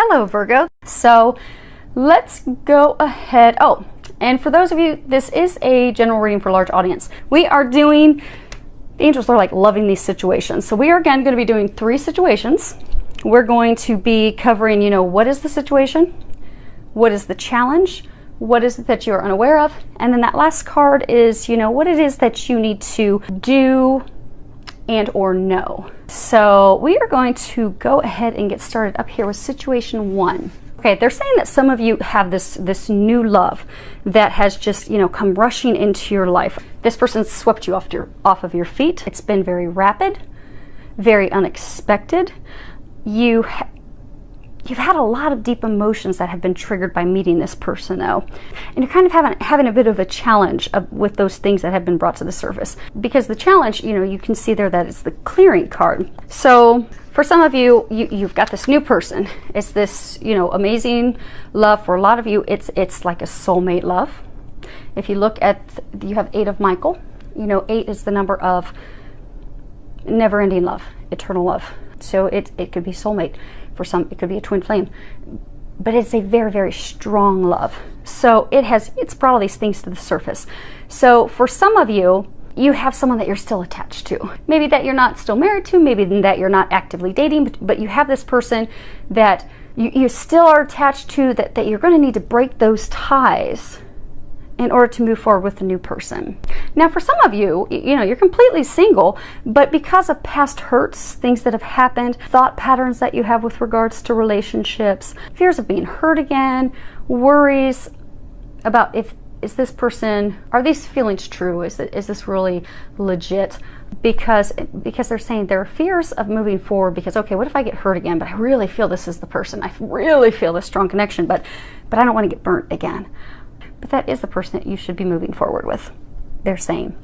Hello, Virgo. So let's go ahead. Oh, and for those of you, this is a general reading for a large audience. We are doing, the angels are like loving these situations. So we are again going to be doing 3 situations. We're going to be covering, what is the situation? What is the challenge? What is it that you're unaware of? And then that last card is, what it is that you need to do and or know. So we are going to go ahead and get started up here with situation 1. Okay, they're saying that some of you have this new love that has just, come rushing into your life. This person's swept you off of your feet. It's been very rapid, very unexpected. You've had a lot of deep emotions that have been triggered by meeting this person, though. And you're kind of having a bit of a challenge with those things that have been brought to the surface. Because the challenge, you can see there that it's the clearing card. So for some of you, you've got this new person. It's this, amazing love. For a lot of you, it's like a soulmate love. If you look at, you have 8 of Michael. 8 is the number of never-ending love, eternal love. So it could be soulmate. For some, it could be a twin flame, but it's a very, very strong love. So it's brought all these things to the surface. So for some of you, you have someone that you're still attached to. Maybe that you're not still married to, maybe that you're not actively dating, but you have this person that you still are attached to, that you're going to need to break those ties in order to move forward with a new person. Now for some of you, you're completely single, but because of past hurts, things that have happened, thought patterns that you have with regards to relationships, fears of being hurt again, worries about is this person, are these feelings true? Is this really legit? Because they're saying there are fears of moving forward because, okay, what if I get hurt again, but I really feel this is the person. I really feel this strong connection, but I don't want to get burnt again. But that is the person that you should be moving forward with, they're saying.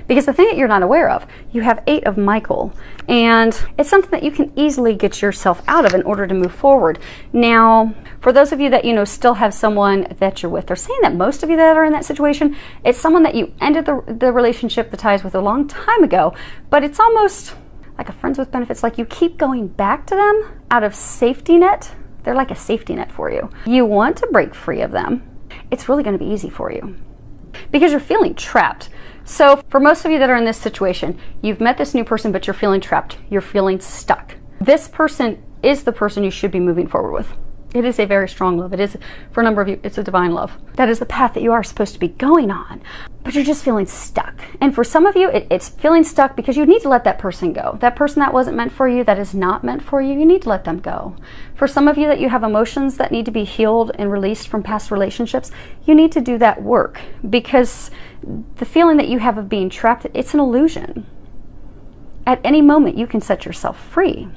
Because the thing that you're not aware of, you have 8 of Michael, and it's something that you can easily get yourself out of in order to move forward. Now, for those of you that, still have someone that you're with, they're saying that most of you that are in that situation, it's someone that you ended the relationship, the ties with a long time ago, but it's almost like a friends with benefits, like you keep going back to them out of safety net. They're like a safety net for you. You want to break free of them. It's really going to be easy for you because you're feeling trapped. So for most of you that are in this situation, you've met this new person, but you're feeling trapped. You're feeling stuck. This person is the person you should be moving forward with. It is a very strong love. It is, for a number of you, it's a divine love. That is the path that you are supposed to be going on, but you're just feeling stuck. And for some of you, it's feeling stuck because you need to let that person go. That person that wasn't meant for you, that is not meant for you, you need to let them go. For some of you that you have emotions that need to be healed and released from past relationships, you need to do that work because the feeling that you have of being trapped, it's an illusion. At any moment, you can set yourself free.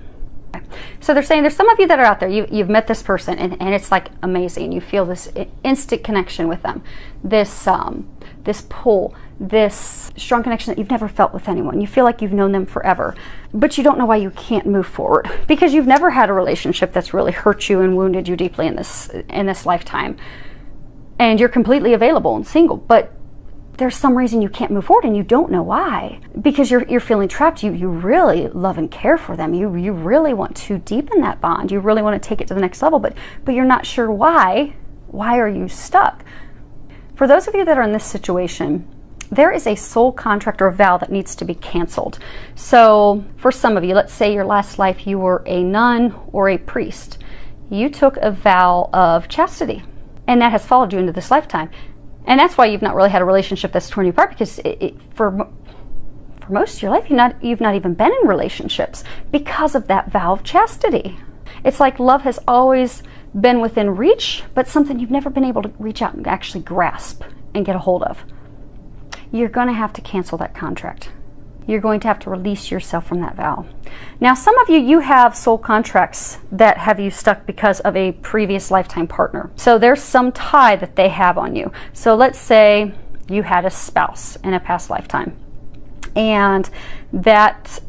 So they're saying there's some of you that are out there, you've met this person and it's like amazing. You feel this instant connection with them, this pull, this strong connection that you've never felt with anyone. You feel like you've known them forever, but you don't know why you can't move forward because you've never had a relationship that's really hurt you and wounded you deeply in this lifetime. And you're completely available and single, but there's some reason you can't move forward and you don't know why. Because you're feeling trapped. You really love and care for them. You really want to deepen that bond. You really want to take it to the next level, but you're not sure why. Why are you stuck? For those of you that are in this situation, there is a soul contract or a vow that needs to be canceled. So for some of you, let's say your last life you were a nun or a priest. You took a vow of chastity and that has followed you into this lifetime. And that's why you've not really had a relationship that's torn you apart, because for most of your life, you've not even been in relationships because of that vow of chastity. It's like love has always been within reach, but something you've never been able to reach out and actually grasp and get a hold of. You're going to have to cancel that contract. You're going to have to release yourself from that vow. Now, some of you have soul contracts that have you stuck because of a previous lifetime partner. So there's some tie that they have on you. So let's say you had a spouse in a past lifetime, and that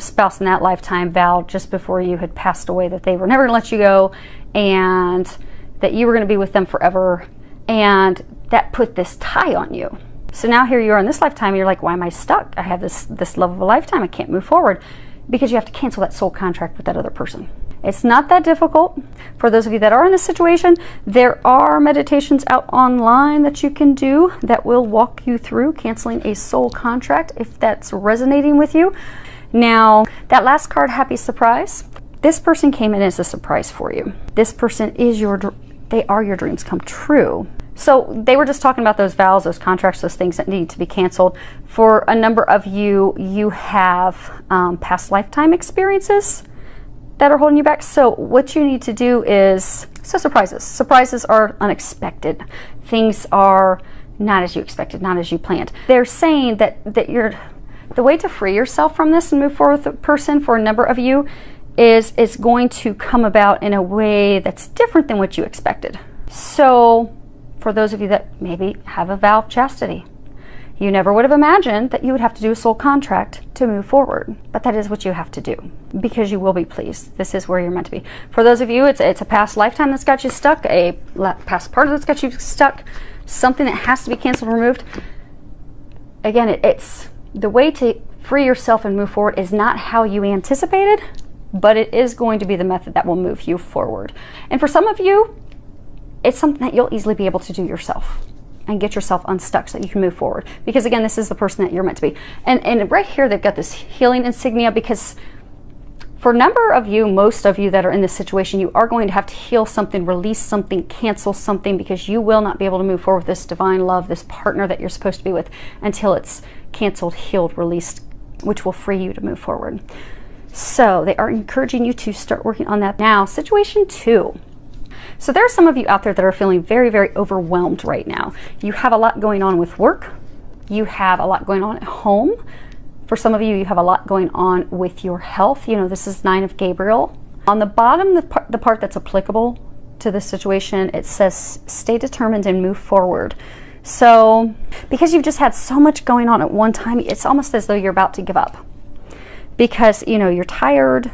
spouse in that lifetime vowed just before you had passed away that they were never going to let you go and that you were going to be with them forever, and that put this tie on you. So now here you are in this lifetime, and you're like, why am I stuck? I have this love of a lifetime. I can't move forward, because you have to cancel that soul contract with that other person. It's not that difficult. For those of you that are in this situation, there are meditations out online that you can do that will walk you through canceling a soul contract if that's resonating with you. Now, that last card, Happy Surprise, this person came in as a surprise for you. This person is they are your dreams come true. So they were just talking about those vows, those contracts, those things that need to be canceled. For a number of you, you have past lifetime experiences that are holding you back. So what you need to do is, surprises. Surprises are unexpected. Things are not as you expected, not as you planned. They're saying that the way to free yourself from this and move forward with a person for a number of you is going to come about in a way that's different than what you expected. So for those of you that maybe have a vow of chastity, you never would have imagined that you would have to do a soul contract to move forward, but that is what you have to do because you will be pleased. This is where you're meant to be. For those of you, it's a past lifetime that's got you stuck, a past partner that's got you stuck, something that has to be canceled or removed. Again, it's the way to free yourself and move forward is not how you anticipated, but it is going to be the method that will move you forward. And for some of you, it's something that you'll easily be able to do yourself and get yourself unstuck so that you can move forward. Because again, this is the person that you're meant to be. And right here, they've got this healing insignia because for a number of you, most of you that are in this situation, you are going to have to heal something, release something, cancel something, because you will not be able to move forward with this divine love, this partner that you're supposed to be with, until it's canceled, healed, released, which will free you to move forward. So they are encouraging you to start working on that now. Situation 2. So there are some of you out there that are feeling very, very overwhelmed right now. You have a lot going on with work. You have a lot going on at home. For some of you, you have a lot going on with your health. You know, this is 9 of Gabriel. On the bottom, the part that's applicable to this situation, it says, stay determined and move forward. So because you've just had so much going on at one time, it's almost as though you're about to give up. Because, you know, you're tired,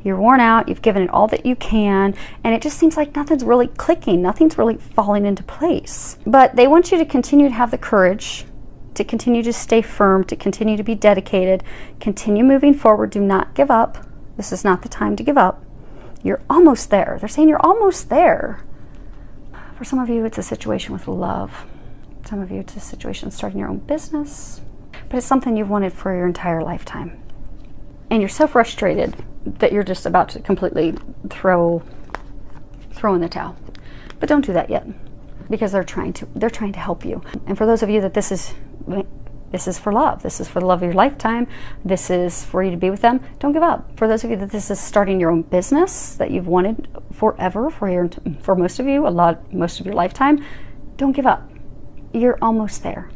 you're worn out, you've given it all that you can, and it just seems like nothing's really clicking, nothing's really falling into place. But they want you to continue to have the courage, to continue to stay firm, to continue to be dedicated, continue moving forward, do not give up. This is not the time to give up. You're almost there. They're saying you're almost there. For some of you, it's a situation with love. Some of you, it's a situation starting your own business, but it's something you've wanted for your entire lifetime. And you're so frustrated that you're just about to completely throw in the towel. But don't do that yet, because they're trying to help you. And for those of you that this is for love, this is for the love of your lifetime, this is for you to be with them, don't give up. For those of you that this is starting your own business that you've wanted forever, for most of you, most of your lifetime, don't give up. You're almost there.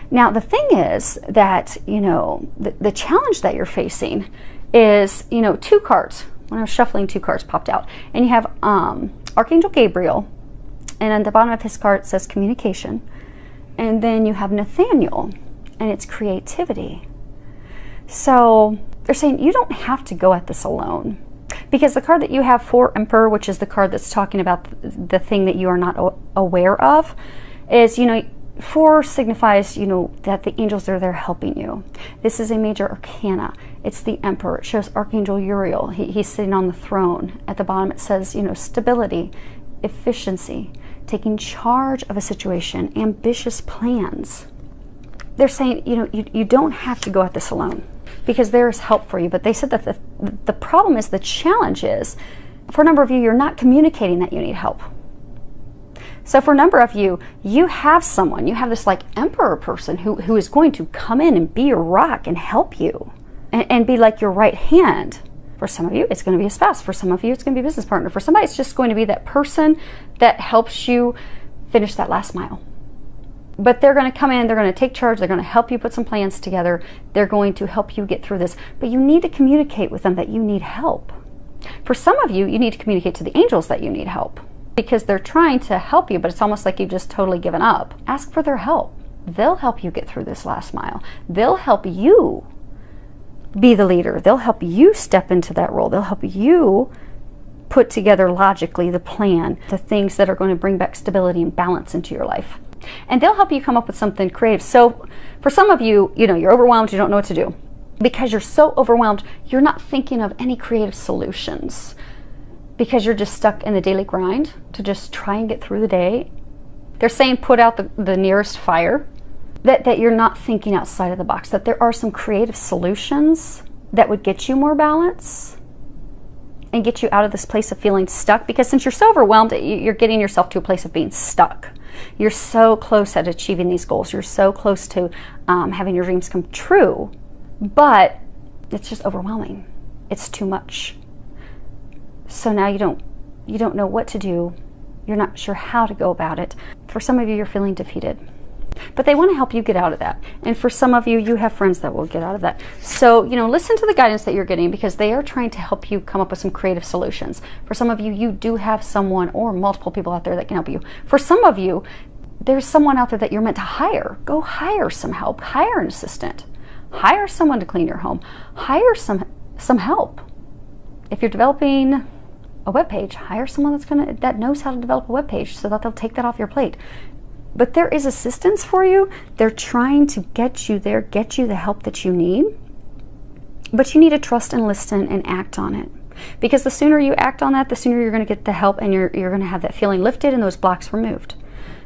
Now, the thing is that, you know, the challenge that you're facing is, you know, 2 cards. When I was shuffling, 2 cards popped out. And you have Archangel Gabriel, and on the bottom of his card it says communication. And then you have Nathaniel, and it's creativity. So they're saying you don't have to go at this alone. Because the card that you have for Emperor, which is the card that's talking about the thing that you are not aware of, is, you know, 4 signifies, you know, that the angels are there helping you. This is a major arcana. It's the Emperor. It shows Archangel Uriel. He's sitting on the throne. At the bottom it says, you know, stability, efficiency, taking charge of a situation, ambitious plans. They're saying, you know, you don't have to go at this alone, because there is help for you. But they said that the problem is, the challenge is, for a number of you, you're not communicating that you need help. So for a number of you, you have someone, you have this like Emperor person who is going to come in and be your rock and help you and be like your right hand. For some of you, it's going to be a spouse. For some of you, it's going to be a business partner. For somebody, it's just going to be that person that helps you finish that last mile. But they're going to come in, they're going to take charge, they're going to help you put some plans together, they're going to help you get through this. But you need to communicate with them that you need help. For some of you, you need to communicate to the angels that you need help, because they're trying to help you, but it's almost like you've just totally given up. Ask for their help. They'll help you get through this last mile. They'll help you be the leader. They'll help you step into that role. They'll help you put together logically the plan, the things that are going to bring back stability and balance into your life. And they'll help you come up with something creative. So for some of you, you know, you're overwhelmed, you don't know what to do. because you're so overwhelmed, you're not thinking of any creative solutions, because you're just stuck in the daily grind to just try and get through the day. They're saying put out the nearest fire, that you're not thinking outside of the box, that there are some creative solutions that would get you more balance and get you out of this place of feeling stuck. Because since you're so overwhelmed, you're getting yourself to a place of being stuck. You're so close at achieving these goals. You're so close to having your dreams come true, but it's just overwhelming. It's too much. So now you don't know what to do. You're not sure how to go about it. For some of you, you're feeling defeated. But they want to help you get out of that. And for some of you, you have friends that will get out of that. So, listen to the guidance that you're getting, because they are trying to help you come up with some creative solutions. For some of you, you do have someone or multiple people out there that can help you. For some of you, there's someone out there that you're meant to hire. Go hire some help. Hire an assistant. Hire someone to clean your home. Hire some help. If you're developing a web page, hire someone that knows how to develop a web page, so that they'll take that off your plate. But there is assistance for you. They're trying to get you there, get you the help that you need. But you need to trust and listen and act on it. Because the sooner you act on that, the sooner you're going to get the help, and you're going to have that feeling lifted and those blocks removed,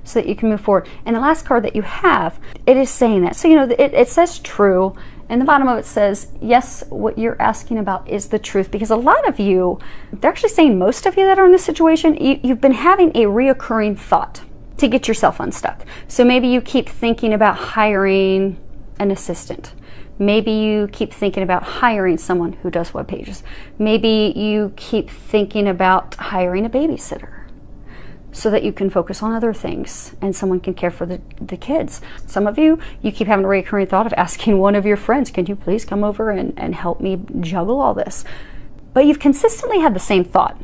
so that you can move forward. And the last card that you have, it is saying that. So, it says true. And the bottom of it says, yes, what you're asking about is the truth. Because a lot of you, they're actually saying most of you that are in this situation, you've been having a reoccurring thought to get yourself unstuck. So maybe you keep thinking about hiring an assistant. Maybe you keep thinking about hiring someone who does web pages. Maybe you keep thinking about hiring a babysitter, so that you can focus on other things and someone can care for the kids. Some of you keep having a recurring thought of asking one of your friends, can you please come over and help me juggle all this? But you've consistently had the same thought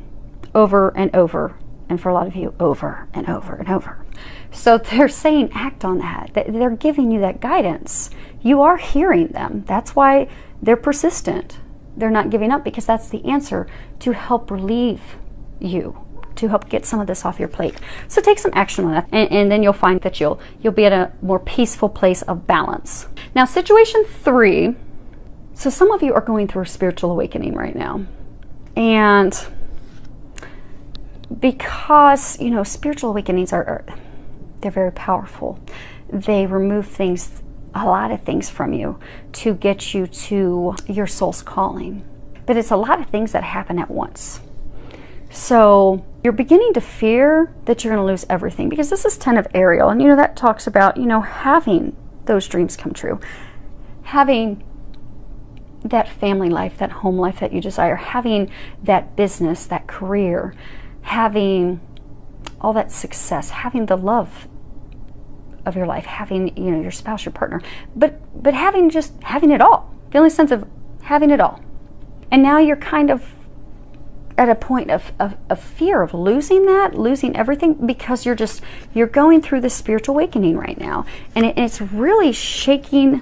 over and over, and for a lot of you, over and over and over. So they're saying act on that. They're giving you that guidance. You are hearing them. That's why they're persistent. They're not giving up, because that's the answer to help relieve you, to help get some of this off your plate. So take some action on that, and then you'll find that you'll be at a more peaceful place of balance. Now, situation 3. So some of you are going through a spiritual awakening right now. And because, spiritual awakenings they're very powerful. They remove things, a lot of things from you, to get you to your soul's calling. But it's a lot of things that happen at once. So you're beginning to fear that you're going to lose everything, because this is 10 of Ariel, and that talks about having those dreams come true, having that family life, that home life that you desire, having that business, that career, having all that success, having the love of your life, having your spouse, your partner, but having it all, feeling a sense of having it all. And now you're kind of at a point of fear of losing everything, because you're going through this spiritual awakening right now, and it's really shaking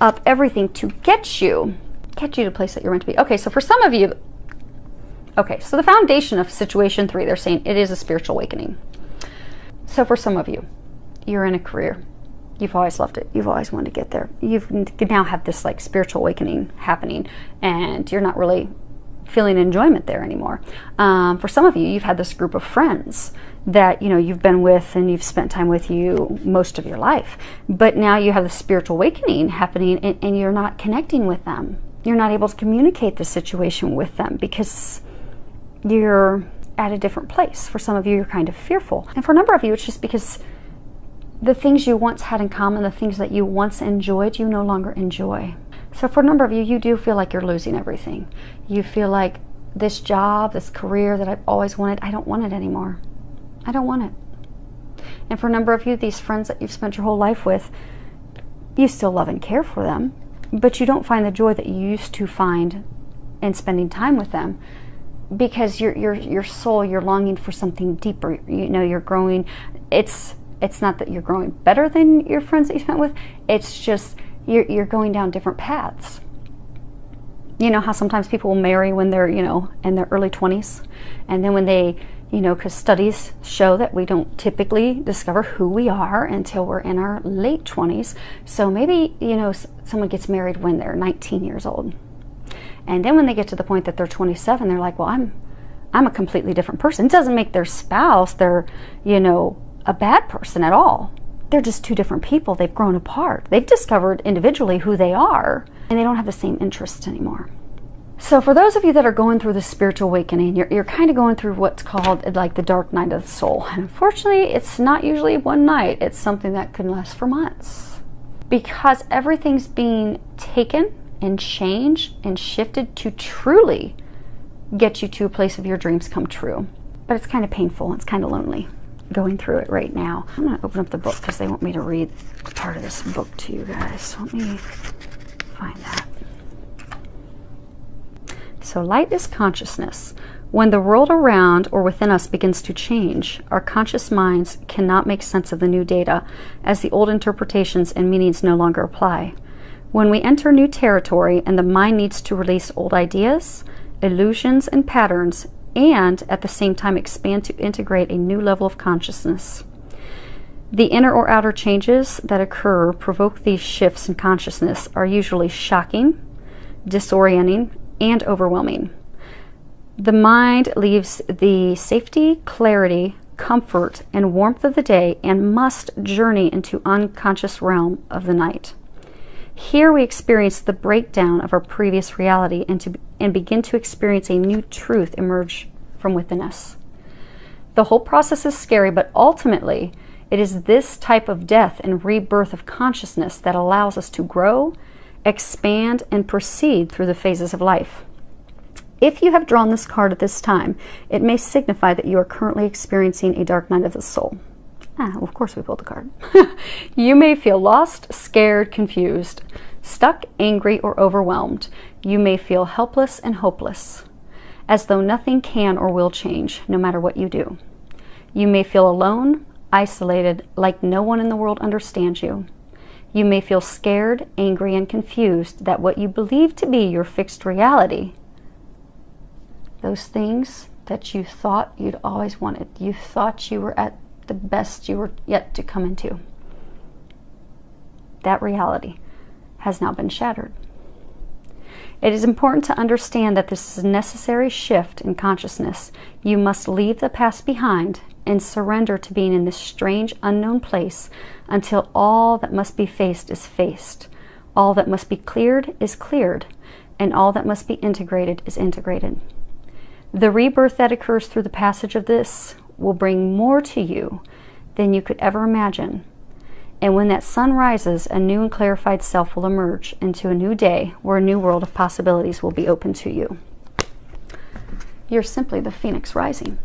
up everything to get you to the place that you're meant to be. Okay, so for some of you, so the foundation of situation 3, they're saying it is a spiritual awakening. So for some of you, you're in a career. You've always loved it. You've always wanted to get there. You now have this spiritual awakening happening, and you're not really feeling enjoyment there anymore. For some of you, you've had this group of friends that you've been with and you've spent time with you most of your life, but now you have the spiritual awakening happening, and you're not connecting with them. You're not able to communicate the situation with them because you're at a different place. For some of you, you're kind of fearful, and for a number of you, it's just because the things you once had in common, the things that you once enjoyed, you no longer enjoy. So for a number of you, you do feel like you're losing everything. You feel like this job, this career that I've always wanted, I don't want it anymore. I don't want it. And for a number of you, these friends that you've spent your whole life with, you still love and care for them, but you don't find the joy that you used to find in spending time with them, because your soul, you're longing for something deeper. You're growing. It's not that you're growing better than your friends that you spent with. It's just you're going down different paths. You know how sometimes people will marry when they're, you know, in their early 20s, and then when they, you know, because studies show that we don't typically discover who we are until we're in our late 20s. So maybe, you know, someone gets married when they're 19 years old. And then when they get to the point that they're 27, they're like, well, I'm a completely different person. It doesn't make their spouse, they're, you know, a bad person at all. They're just two different people. They've grown apart. They've discovered individually who they are, and they don't have the same interests anymore. So for those of you that are going through the spiritual awakening, you're kind of going through what's called like the dark night of the soul. And unfortunately, it's not usually one night. It's something that can last for months. Because everything's being taken and changed and shifted to truly get you to a place of your dreams come true. But it's kind of painful. It's kind of lonely going through it right now. I'm going to open up the book because they want me to read part of this book to you guys. So let me find that. So light is consciousness. When the world around or within us begins to change, our conscious minds cannot make sense of the new data, as the old interpretations and meanings no longer apply. When we enter new territory and the mind needs to release old ideas, illusions, and patterns, and at the same time expand to integrate a new level of consciousness. The inner or outer changes that occur provoke these shifts in consciousness are usually shocking, disorienting, and overwhelming. The mind leaves the safety, clarity, comfort, and warmth of the day and must journey into unconscious realm of the night. Here we experience the breakdown of our previous reality and begin to experience a new truth emerge from within us. The whole process is scary, but ultimately it is this type of death and rebirth of consciousness that allows us to grow, expand, and proceed through the phases of life. If you have drawn this card at this time, it may signify that you are currently experiencing a dark night of the soul. Well, of course we pulled the card. You may feel lost, scared, confused, stuck, angry, or overwhelmed. You may feel helpless and hopeless, as though nothing can or will change, no matter what you do. You may feel alone, isolated, like no one in the world understands you. You may feel scared, angry, and confused that what you believe to be your fixed reality, those things that you thought you'd always wanted, you thought you were at the best you were yet to come into, that reality has now been shattered. It is important to understand that this is a necessary shift in consciousness. You must leave the past behind and surrender to being in this strange, unknown place until all that must be faced is faced, all that must be cleared is cleared, and all that must be integrated is integrated. The rebirth that occurs through the passage of this will bring more to you than you could ever imagine. And when that sun rises, a new and clarified self will emerge into a new day where a new world of possibilities will be open to you. You're simply the phoenix rising.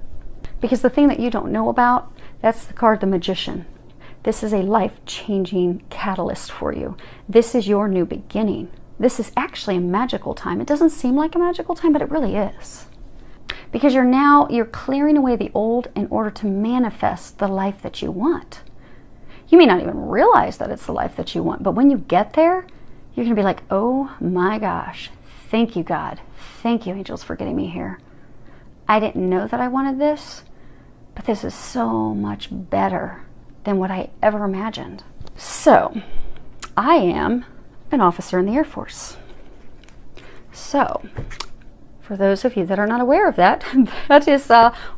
Because the thing that you don't know about, that's the card, the Magician. This is a life-changing catalyst for you. This is your new beginning. This is actually a magical time. It doesn't seem like a magical time, but it really is. Because you're clearing away the old in order to manifest the life that you want. You may not even realize that it's the life that you want, but when you get there, you're going to be like, oh my gosh, thank you, God. Thank you, angels, for getting me here. I didn't know that I wanted this, but this is so much better than what I ever imagined. So, I am an officer in the Air Force. So, for those of you that are not aware of that, that is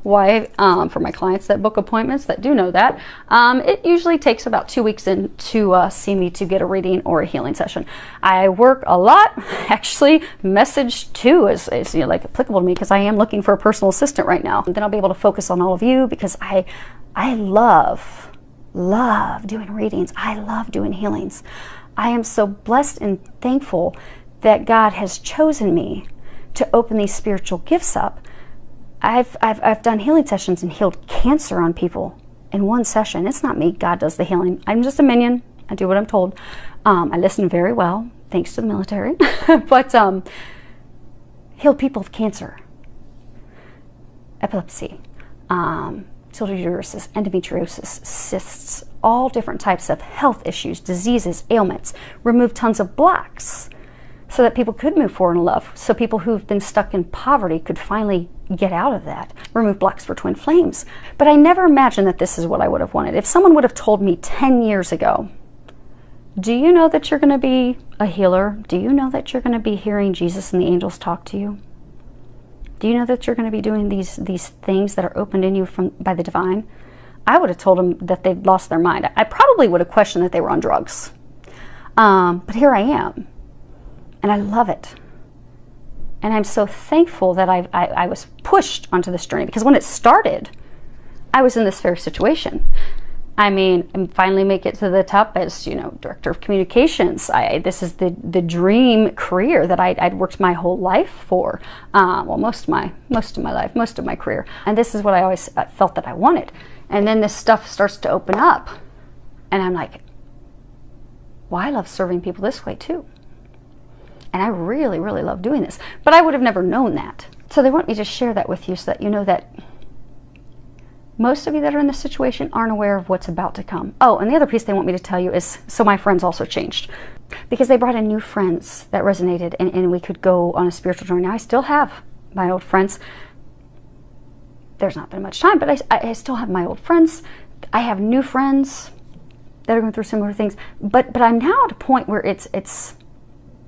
why, for my clients that book appointments that do know that, it usually takes about 2 weeks in to see me to get a reading or a healing session. I work a lot. Actually, message 2 is like applicable to me because I am looking for a personal assistant right now. And then I'll be able to focus on all of you because I love doing readings. I love doing healings. I am so blessed and thankful that God has chosen me to open these spiritual gifts up. I've done healing sessions and healed cancer on people in one session. It's not me. God does the healing. I'm just a minion. I do what I'm told. I listen very well, thanks to the military. But healed people of cancer, epilepsy, uteruses, endometriosis, cysts, all different types of health issues, diseases, ailments, remove tons of blocks so that people could move forward in love, so people who've been stuck in poverty could finally get out of that. Remove blocks for twin flames. But I never imagined that this is what I would have wanted. If someone would have told me 10 years ago, do you know that you're going to be a healer? Do you know that you're going to be hearing Jesus and the angels talk to you? Do you know that you're going to be doing these things that are opened in you by the divine? I would have told them that they'd lost their mind. I probably would have questioned that they were on drugs. But here I am. And I love it. And I'm so thankful that I was pushed onto this journey, because when it started, I was in this very situation. I mean, I finally make it to the top as, director of communications. This is the dream career that I'd worked my whole life for. Well, most of my life, most of my career. And this is what I always felt that I wanted. And then this stuff starts to open up. And I'm like, well, I love serving people this way too. And I really, really love doing this. But I would have never known that. So they want me to share that with you so that you know that most of you that are in this situation aren't aware of what's about to come. Oh, and the other piece they want me to tell you is, so my friends also changed. Because they brought in new friends that resonated, and we could go on a spiritual journey. Now, I still have my old friends. There's not been much time, but I still have my old friends. I have new friends that are going through similar things. But I'm now at a point where it's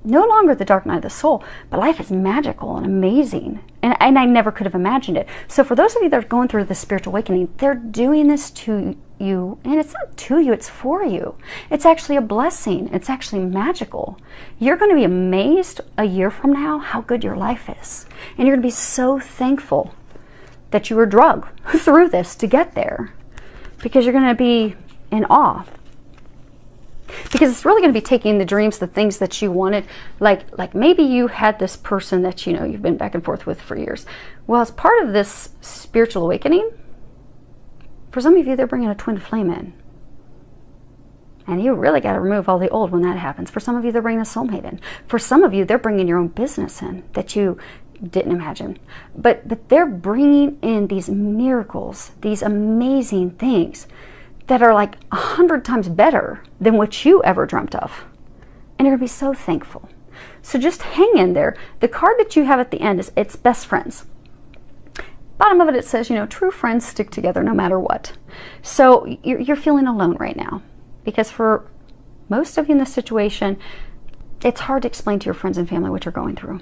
no longer the dark night of the soul, but life is magical and amazing. And I never could have imagined it. So for those of you that are going through this spiritual awakening, they're doing this to you. And it's not to you, it's for you. It's actually a blessing. It's actually magical. You're going to be amazed a year from now how good your life is. And you're going to be so thankful that you were drugged through this to get there. Because you're going to be in awe. Because it's really going to be taking the dreams, the things that you wanted. Like maybe you had this person that you've been back and forth with for years. Well, as part of this spiritual awakening, for some of you, they're bringing a twin flame in. And you really got to remove all the old when that happens. For some of you, they're bringing a soulmate in. For some of you, they're bringing your own business in that you didn't imagine. But they're bringing in these miracles, these amazing things that are like 100 times better than what you ever dreamt of. And you're going to be so thankful. So just hang in there. The card that you have at the end is, it's best friends. Bottom of it, it says, true friends stick together no matter what. So you're feeling alone right now. Because for most of you in this situation, it's hard to explain to your friends and family what you're going through.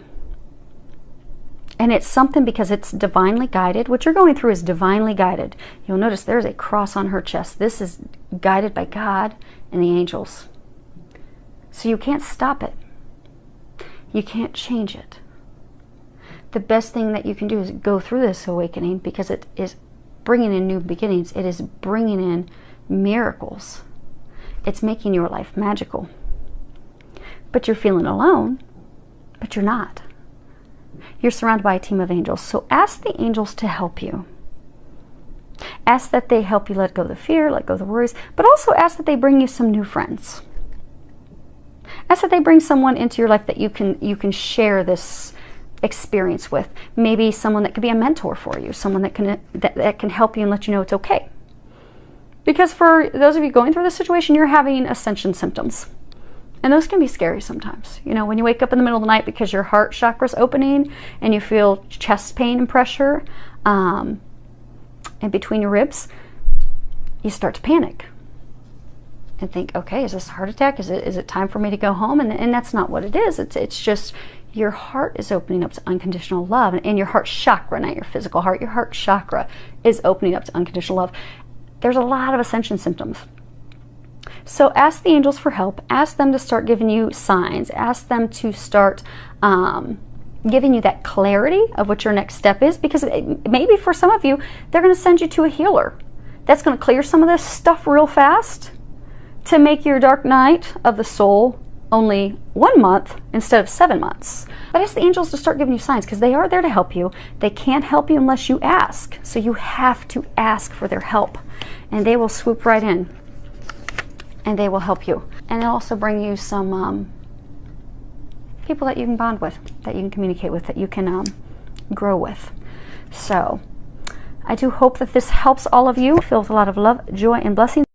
And it's something because it's divinely guided. What you're going through is divinely guided. You'll notice there's a cross on her chest. This is guided by God and the angels. So you can't stop it. You can't change it. The best thing that you can do is go through this awakening, because it is bringing in new beginnings. It is bringing in miracles. It's making your life magical. But you're feeling alone, but you're not. You're surrounded by a team of angels. So ask the angels to help you. Ask that they help you let go of the fear, let go of the worries, but also ask that they bring you some new friends. Ask that they bring someone into your life that you can share this experience with. Maybe someone that could be a mentor for you, someone that can help you and let you know it's okay. Because for those of you going through this situation, you're having ascension symptoms. And those can be scary sometimes. When you wake up in the middle of the night because your heart chakra's opening and you feel chest pain and pressure in between your ribs, you start to panic and think, okay, is this a heart attack? Is it time for me to go home? And that's not what it is. It's just your heart is opening up to unconditional love. And your heart chakra, not your physical heart, your heart chakra is opening up to unconditional love. There's a lot of ascension symptoms. So ask the angels for help. Ask them to start giving you signs. Ask them to start giving you that clarity of what your next step is. Because maybe for some of you, they're going to send you to a healer. That's going to clear some of this stuff real fast to make your dark night of the soul only 1 month instead of 7 months. But ask the angels to start giving you signs, because they are there to help you. They can't help you unless you ask. So you have to ask for their help. And they will swoop right in. And they will help you. And they'll also bring you some people that you can bond with, that you can communicate with, that you can grow with. So I do hope that this helps all of you. Filled with a lot of love, joy, and blessings.